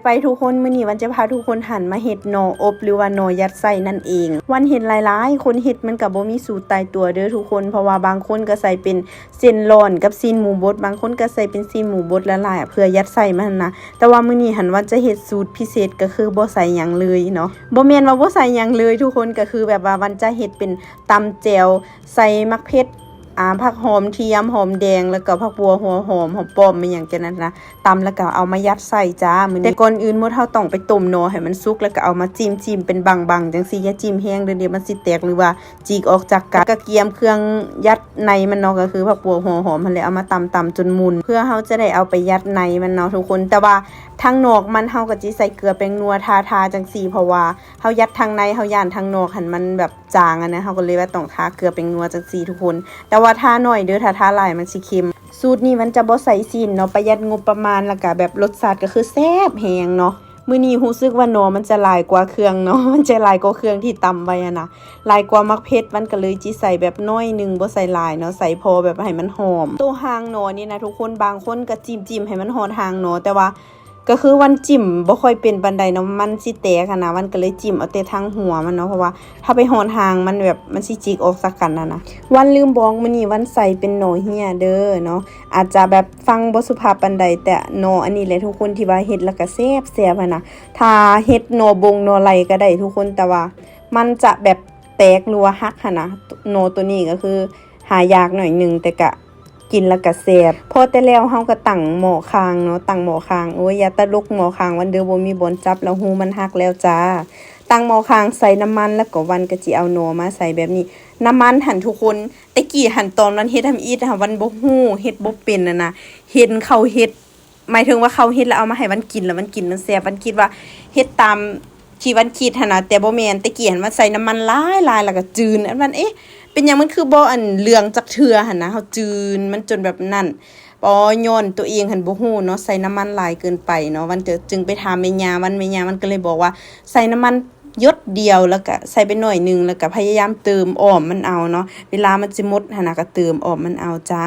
ไปทุกคนมื้อนี้วันจะพาทุกคนหันมาเฮ็ดหน่ออบหรือว่าหน่อยัดไส้นั่นเองวันเห็นหลายๆคนเฮ็ดมันก็บ่มีสูตรตายตัวเด้อทุกคนเพราะว่าบางคนก็ใส่เป็นเส้นร้อนกับซีนหมูบดบางคนก็ใส่เป็นซีนหมูบดละลายเพื่อยัดไส้มันนะแต่ว่ามื้อนี้หันว่าจะเฮ็ดสูตรพิเศษก็คือบ่ใส่หยังเลยเนาะบ่แม่นว่าบ่ใส่หยังเลยทุกคนก็คือแบบว่าวันจะเฮ็ดเป็นตำแจ่วใส่มะเขือผักหอมเทียมหอมแดงแล้วก็ผักบัวหัวหอมหอมป้อมมันอย่างจังนั้นนะตำแล้วก็เอามายัดใส่จ้ามื้อนี้แต่ก่อนอื่นหมดเฮาต้องไปต้มหน่อให้มันสุกแล้วก็เอามาจิ้มเป็นบังๆจังซี่อย่าจิ้มแห้งเดี๋ยวมันสิแตกหรือว่าจีกออกจากกันกระเทียมเครื่องยัดในมันเนาะก็คือผักบัวหัวหอมหั่นแหละเอามาตำจนมุนเพื่อเฮาจะได้เอาไปยัดในมันเนาะทุกคนแต่ว่าทางนอกมันเฮาก็สิใส่เกลือแป้งนัวทาจังซี่เพราะว่าเฮายัดทางในเฮาย่านทางนอกหั่นมันแบบจางนะเฮาก็เลยว่าต้องทาเกลือแป้งนัวจังซี่ทุกคนแต่ว่าทาน้อยเด้อถ้าทาหลายมันสิเค็มสูตรนี้มันจะบ่ใส่ซีนเนาะประหยัดงบประมาณแล้วก็แบบรสชาติก็คือแซ่บแฮงเนาะมื้อนี้รู้สึกว่าหน่อมันจะหลายกว่าเครื่องเนาะมันจะหลายกว่าเครื่องที่ตำไว้นะหลายกว่ามักเผ็ดมันก็เลยจิใส่แบบน้อยนึงบ่ใส่หลายเนาะใส่พอแบบให้มันหอมตัวหางหน่อนี่นะทุกคนบางคนก็จิ้มให้มันหอดหางหน่อแต่ว่าก็คือวันจิ้มบ่ค่อยเป็นปานใดเนาะมันสิแตกนะมันก็เลยจิ้มเอาแต่ทางหัวมันเนาะเพราะว่าถ้าไปหอนหางมันแบบมันสิจิกออกสักกันนะวันลืมบอกมื้อนี้วันใส่เป็นหน่อเหี่ยเด้อเนาะอาจจะแบบฟังบ่สุภาพปานใดแต่หน่ออันนี้แหละทุกคนที่ว่าเฮ็ดแล้วก็แซ่บๆนะถ้าเฮ็ดหน่อบงหน่อไหลก็ได้ทุกคนแต่ว่ามันจะแบบแตกหรือว่าหักนะหน่อตัวนี้ก็คือหายากหน่อยนึงแต่ก็กินแล้วก็แซ่บพอแต่แล้วเฮาก็ตั้งหม้อคางเนาะตั้งหม้อคางโอ้ยอย่าตะลุกหม้อคางวันเด้อบ่มีบนจับแล้วหูมันหักแล้วจ้าตั้งหม้อคางใส่น้ำมันแล้วก็วันก็สิเอาหน่อมาใส่แบบนี้น้ำมันหั่นทุกคนตะกี้หั่นตอนนั้นเฮ็ดทำอีทค่ะวันบ่ฮู้เฮ็ดบ่เป็นนะเห็นเขาเฮ็ดหมายถึงว่าเขาเฮ็ดแล้วเอามาให้วันกินแล้วมันกินมันแซ่บวันคิดว่าเฮ็ดตามที่วันคิดหั่นนะแต่บ่แม่นตะกี้หั่นว่าใส่น้ำมันหลายๆแล้วก็จืดอันมันเป็นหยังมันคือบ่อันเหลืองจักเทื่อหั่นนะเฮาจืนมันจนแบบนั้นปอย้อนตัวเองหั่นบ่ฮู้เนาะใส่น้ำมันหลายเกินไปเนาะวันจึงไปถามแม่ย่าแม่ย่ามันก็เลยบอกว่าใส่น้ำมันหยดเดียวแล้วก็ใส่ไปหน่อยนึงแล้วก็พยายามเติมอ้อมมันเอาเนาะเวลามันสิหมดหั่นน่ะก็เติมอ้อมมันเอาจ้า